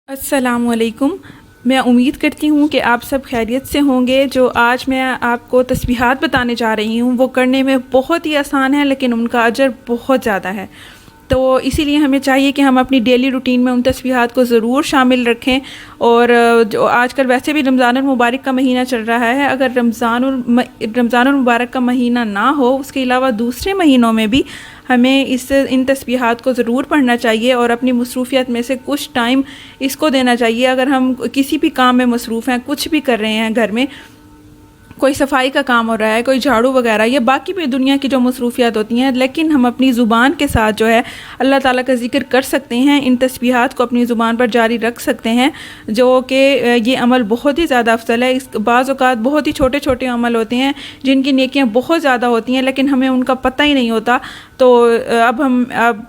السلام علیکم۔ میں امید کرتی ہوں کہ آپ سب خیریت سے ہوں گے۔ جو آج میں آپ کو تسبیحات بتانے جا رہی ہوں وہ کرنے میں بہت ہی آسان ہے، لیکن ان کا اجر بہت زیادہ ہے۔ تو اسی لیے ہمیں چاہیے کہ ہم اپنی ڈیلی روٹین میں ان تسبیحات کو ضرور شامل رکھیں۔ اور جو آج کل ویسے بھی رمضان المبارک کا مہینہ چل رہا ہے، اگر رمضان المبارک کا مہینہ نہ ہو، اس کے علاوہ دوسرے مہینوں میں بھی ہمیں ان تسبیحات کو ضرور پڑھنا چاہیے اور اپنی مصروفیت میں سے کچھ ٹائم اس کو دینا چاہیے۔ اگر ہم کسی بھی کام میں مصروف ہیں، کچھ بھی کر رہے ہیں گھر میں، کوئی صفائی کا کام ہو رہا ہے، کوئی جھاڑو وغیرہ، یا باقی بھی دنیا کی جو مصروفیات ہوتی ہیں، لیکن ہم اپنی زبان کے ساتھ جو ہے اللہ تعالیٰ کا ذکر کر سکتے ہیں، ان تسبیحات کو اپنی زبان پر جاری رکھ سکتے ہیں، جو کہ یہ عمل بہت ہی زیادہ افضل ہے۔ بعض اوقات بہت ہی چھوٹے چھوٹے عمل ہوتے ہیں جن کی نیکیاں بہت زیادہ ہوتی ہیں، لیکن ہمیں ان کا پتہ ہی نہیں ہوتا۔ تو اب ہم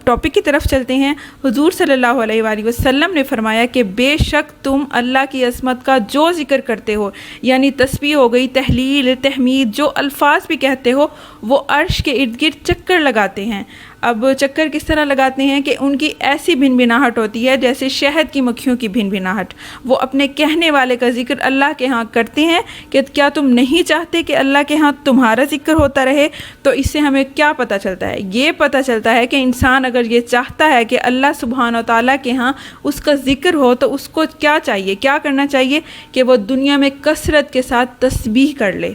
ٹاپک کی طرف چلتے ہیں۔ حضور صلی اللہ علیہ وآلہ وسلم نے فرمایا کہ بے شک تم اللہ کی عظمت کا جو ذکر کرتے ہو، یعنی تسبیح ہو گئی، تحلیل، تحمید، جو الفاظ بھی کہتے ہو، وہ عرش کے ارد گرد چکر لگاتے ہیں۔ اب چکر کس طرح لگاتے ہیں کہ ان کی ایسی بھن بھناہٹ ہوتی ہے جیسے شہد کی مکھیوں کی بھن بھناہٹ۔ وہ اپنے کہنے والے کا ذکر اللہ کے ہاں کرتے ہیں کہ کیا تم نہیں چاہتے کہ اللہ کے ہاں تمہارا ذکر ہوتا رہے؟ تو اس سے ہمیں کیا پتہ چلتا ہے؟ یہ پتہ چلتا ہے کہ انسان اگر یہ چاہتا ہے کہ اللہ سبحانہ و تعالیٰ کے ہاں اس کا ذکر ہو، تو اس کو کیا چاہیے، کیا کرنا چاہیے؟ کہ وہ دنیا میں کثرت کے ساتھ تسبیح کر لے۔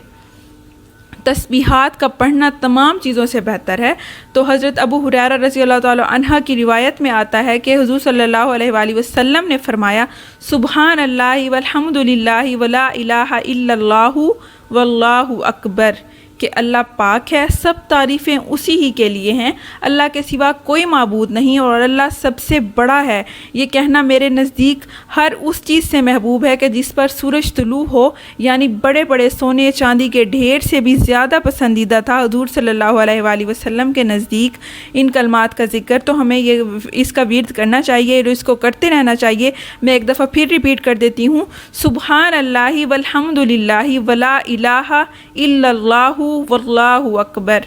تسبیحات کا پڑھنا تمام چیزوں سے بہتر ہے۔ تو حضرت ابو ہریرہ رضی اللہ تعالیٰ عنہ کی روایت میں آتا ہے کہ حضور صلی اللہ علیہ وآلہ وسلم نے فرمایا، سبحان اللہ والحمد للہ ولا الہ الا اللہ واللہ اکبر، کہ اللہ پاک ہے، سب تعریفیں اسی ہی کے لیے ہیں، اللہ کے سوا کوئی معبود نہیں، اور اللہ سب سے بڑا ہے۔ یہ کہنا میرے نزدیک ہر اس چیز سے محبوب ہے کہ جس پر سورج طلوع ہو، یعنی بڑے بڑے سونے چاندی کے ڈھیر سے بھی زیادہ پسندیدہ تھا حضور صلی اللہ علیہ وآلہ وسلم کے نزدیک ان کلمات کا ذکر۔ تو ہمیں اس کا ورد کرنا چاہیے اور اس کو کرتے رہنا چاہیے۔ میں ایک دفعہ پھر ریپیٹ کر دیتی ہوں، سبحان اللہ والحمد للہ ولا الہ الا اللہ واللہ اکبر۔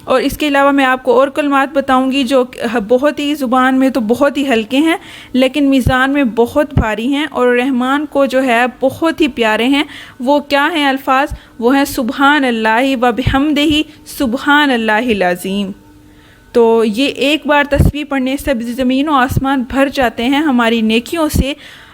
اور اس کے علاوہ میں آپ کو اور کلمات بتاؤں گی جو بہت ہی زبان میں تو بہت ہی ہلکے ہیں، لیکن میزان میں بہت بھاری ہیں اور رحمان کو جو ہے بہت ہی پیارے ہیں۔ وہ کیا ہیں الفاظ؟ وہ ہیں سبحان اللہ و بحمدہ سبحان اللہ العظیم۔ تو یہ ایک بار تسبیح پڑھنے سے زمین و آسمان بھر جاتے ہیں ہماری نیکیوں سے۔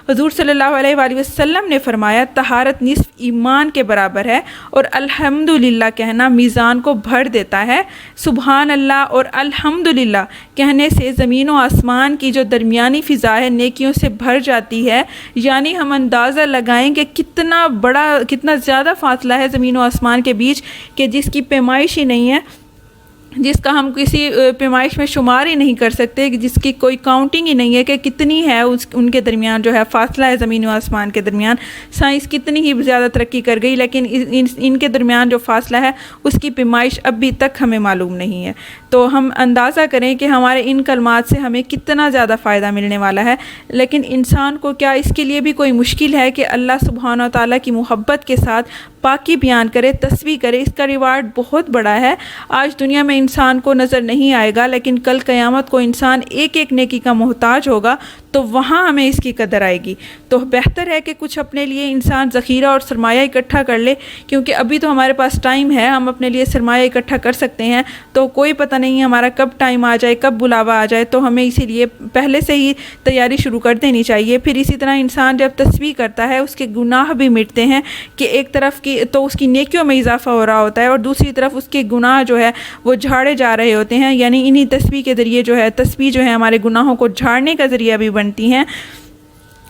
حضور صلی اللہ علیہ وآلہ وسلم نے فرمایا، طہارت نصف ایمان کے برابر ہے، اور الحمدللہ کہنا میزان کو بھر دیتا ہے۔ سبحان اللہ اور الحمدللہ کہنے سے زمین و آسمان کی جو درمیانی فضا ہے نیکیوں سے بھر جاتی ہے۔ یعنی ہم اندازہ لگائیں کہ کتنا زیادہ فاصلہ ہے زمین و آسمان کے بیچ، کہ جس کی پیمائش ہی نہیں ہے، جس کا ہم کسی پیمائش میں شمار ہی نہیں کر سکتے، جس کی کوئی کاؤنٹنگ ہی نہیں ہے کہ کتنی ہے ان کے درمیان جو ہے فاصلہ ہے زمین و آسمان کے درمیان۔ سائنس کتنی ہی زیادہ ترقی کر گئی، لیکن ان کے درمیان جو فاصلہ ہے اس کی پیمائش ابھی تک ہمیں معلوم نہیں ہے۔ تو ہم اندازہ کریں کہ ہمارے ان کلمات سے ہمیں کتنا زیادہ فائدہ ملنے والا ہے۔ لیکن انسان کو کیا اس کے لیے بھی کوئی مشکل ہے کہ اللہ سبحانہ و تعالیٰ کی محبت کے ساتھ پاکی بیان کرے، تسبیح کرے؟ اس کا ریوارڈ بہت بڑا ہے۔ آج دنیا میں انسان کو نظر نہیں آئے گا، لیکن کل قیامت کو انسان ایک ایک نیکی کا محتاج ہوگا، تو وہاں ہمیں اس کی قدر آئے گی۔ تو بہتر ہے کہ کچھ اپنے لیے انسان ذخیرہ اور سرمایہ اکٹھا کر لے، کیونکہ ابھی تو ہمارے پاس ٹائم ہے، ہم اپنے لیے سرمایہ اکٹھا کر سکتے ہیں۔ تو کوئی پتہ نہیں ہمارا کب ٹائم آ جائے، کب بلاوا آ جائے، تو ہمیں اسی لیے پہلے سے ہی تیاری شروع کر دینی چاہیے۔ پھر اسی طرح انسان جب تسبیح کرتا ہے اس کے گناہ بھی مٹتے ہیں، کہ ایک طرف کی تو اس کی نیکیوں میں اضافہ ہو رہا ہوتا ہے، اور دوسری طرف اس کے گناہ جو ہے وہ جھاڑے جا رہے ہوتے ہیں۔ یعنی انہی تسبیح کے ذریعے جو ہے تسبیح جو ہے ہمارے گناہوں کو جھاڑنے کا ذریعہ بھی بنتی ہیں۔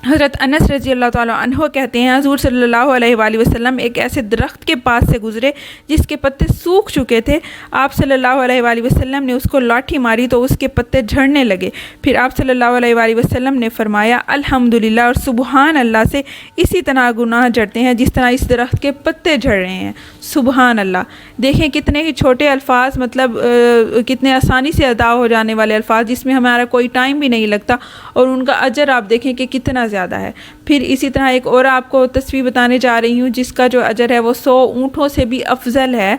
حضرت انس رضی اللہ تعالیٰ عنہ کہتے ہیں، حضور صلی اللہ علیہ وآلہ وسلم ایک ایسے درخت کے پاس سے گزرے جس کے پتے سوکھ چکے تھے۔ آپ صلی اللہ علیہ وآلہ وسلم نے اس کو لاٹھی ماری تو اس کے پتے جھڑنے لگے۔ پھر آپ صلی اللہ علیہ وآلہ وسلم نے فرمایا، الحمدللہ اور سبحان اللہ سے اسی طرح گناہ جھڑتے ہیں جس طرح اس درخت کے پتے جھڑ رہے ہیں۔ سبحان اللہ، دیکھیں کتنے ہی چھوٹے الفاظ، مطلب کتنے آسانی سے ادا ہو جانے والے الفاظ، جس میں ہمارا کوئی ٹائم بھی نہیں لگتا، اور ان کا اجر آپ دیکھیں کہ کتنا زیادہ ہے۔ پھر اسی طرح ایک اور آپ کو تسبیح بتانے جا رہی ہوں جس کا جو اجر ہے وہ 100 اونٹوں سے بھی افضل ہے۔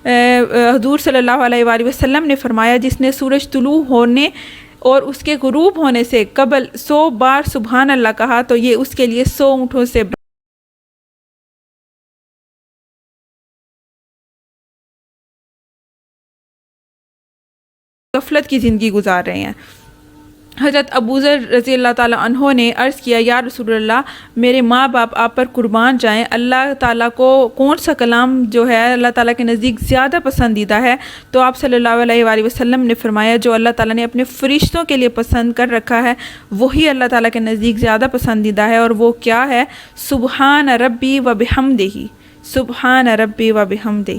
حضور صلی اللہ علیہ وآلہ وسلم نے فرمایا، جس نے سورج طلوع ہونے اور اس کے غروب ہونے سے قبل 100 بار سبحان اللہ کہا تو یہ اس کے لیے 100 اونٹوں سے غفلت کی زندگی گزار رہے ہیں۔ حضرت ابوذر رضی اللہ تعالیٰ عنہ نے عرض کیا یا رسول اللہ میرے ماں باپ آپ پر قربان جائیں، اللہ تعالیٰ کو کون سا کلام جو ہے اللہ تعالیٰ کے نزدیک زیادہ پسندیدہ ہے؟ تو آپ صلی اللہ علیہ وآلہ وسلم نے فرمایا جو اللہ تعالیٰ نے اپنے فرشتوں کے لیے پسند کر رکھا ہے وہی اللہ تعالیٰ کے نزدیک زیادہ پسندیدہ ہے، اور وہ کیا ہے؟ سبحان ربی و بحمدہ، سبحان ربی و بحمدہ۔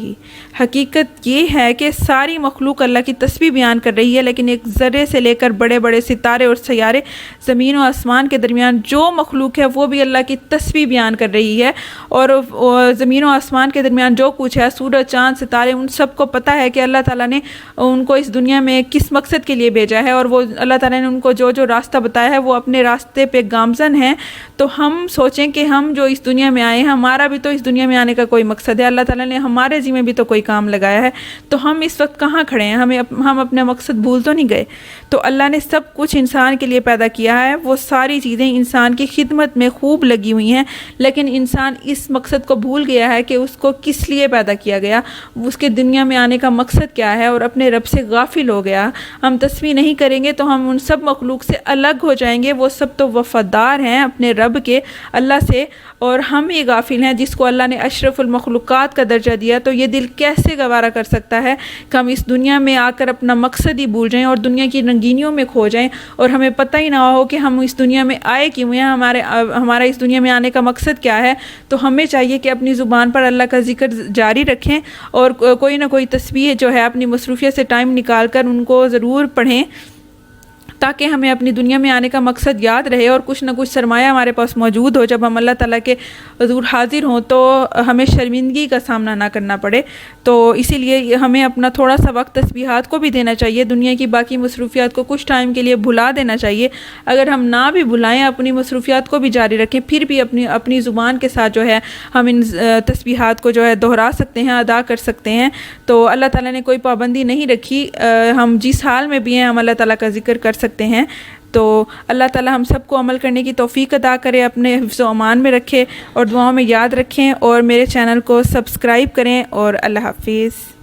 حقیقت یہ ہے کہ ساری مخلوق اللہ کی تسبیح بیان کر رہی ہے، لیکن ایک ذرے سے لے کر بڑے بڑے ستارے اور سیارے، زمین و آسمان کے درمیان جو مخلوق ہے وہ بھی اللہ کی تسبیح بیان کر رہی ہے، اور زمین و آسمان کے درمیان جو کچھ ہے، سورج چاند ستارے، ان سب کو پتہ ہے کہ اللہ تعالیٰ نے ان کو اس دنیا میں کس مقصد کے لیے بھیجا ہے، اور وہ اللہ تعالیٰ نے ان کو جو جو راستہ بتایا ہے وہ اپنے راستے پہ گامزن ہیں۔ تو ہم سوچیں کہ ہم جو اس دنیا میں آئے ہیں ہمارا بھی تو اس دنیا میں آنے کا کوئی مقصد ہے، اللہ تعالیٰ نے ہمارے ذمہ بھی تو کوئی کام لگایا ہے، تو ہم اس وقت کہاں کھڑے ہیں؟ ہم اپنے مقصد بھول تو نہیں گئے؟ تو اللہ نے سب کچھ انسان کے لیے پیدا کیا ہے، وہ ساری چیزیں انسان کی خدمت میں خوب لگی ہوئی ہیں، لیکن انسان اس مقصد کو بھول گیا ہے کہ اس کو کس لیے پیدا کیا گیا، اس کے دنیا میں آنے کا مقصد کیا ہے، اور اپنے رب سے غافل ہو گیا۔ ہم تسبیح نہیں کریں گے تو ہم ان سب مخلوق سے الگ ہو جائیں گے، وہ سب تو وفادار ہیں اپنے رب کے، اللہ سے، اور ہم یہ غافل ہیں جس کو اللہ نے اشرف المخلوقات کا درجہ دیا۔ تو یہ دل کیسے گوارا کر سکتا ہے کہ ہم اس دنیا میں آ کر اپنا مقصد ہی بھول جائیں اور دنیا کی رنگینیوں میں کھو جائیں، اور ہمیں پتہ ہی نہ ہو کہ ہم اس دنیا میں آئے کیوں ہیں، ہمارا اس دنیا میں آنے کا مقصد کیا ہے۔ تو ہمیں چاہیے کہ اپنی زبان پر اللہ کا ذکر جاری رکھیں، اور کوئی نہ کوئی تسبیح جو ہے اپنی مصروفیت سے ٹائم نکال کر ان کو ضرور پڑھیں، تاکہ ہمیں اپنی دنیا میں آنے کا مقصد یاد رہے اور کچھ نہ کچھ سرمایہ ہمارے پاس موجود ہو، جب ہم اللہ تعالیٰ کے حضور حاضر ہوں تو ہمیں شرمندگی کا سامنا نہ کرنا پڑے۔ تو اسی لیے ہمیں اپنا تھوڑا سا وقت تسبیحات کو بھی دینا چاہیے، دنیا کی باقی مصروفیات کو کچھ ٹائم کے لیے بھلا دینا چاہیے۔ اگر ہم نہ بھی بھلائیں، اپنی مصروفیات کو بھی جاری رکھیں، پھر بھی اپنی زبان کے ساتھ جو ہے ہم ان تسبیحات کو جو ہے دہرا سکتے ہیں، ادا کر سکتے ہیں۔ تو اللہ تعالیٰ نے کوئی پابندی نہیں رکھی، ہم جس حال میں بھی ہیں ہم اللہ تعالیٰ کا ذکر کر سکتے ہیں۔ تو اللہ تعالیٰ ہم سب کو عمل کرنے کی توفیق عطا کرے، اپنے حفظ و امان میں رکھے اور دعاؤں میں یاد رکھیں، اور میرے چینل کو سبسکرائب کریں، اور اللہ حافظ۔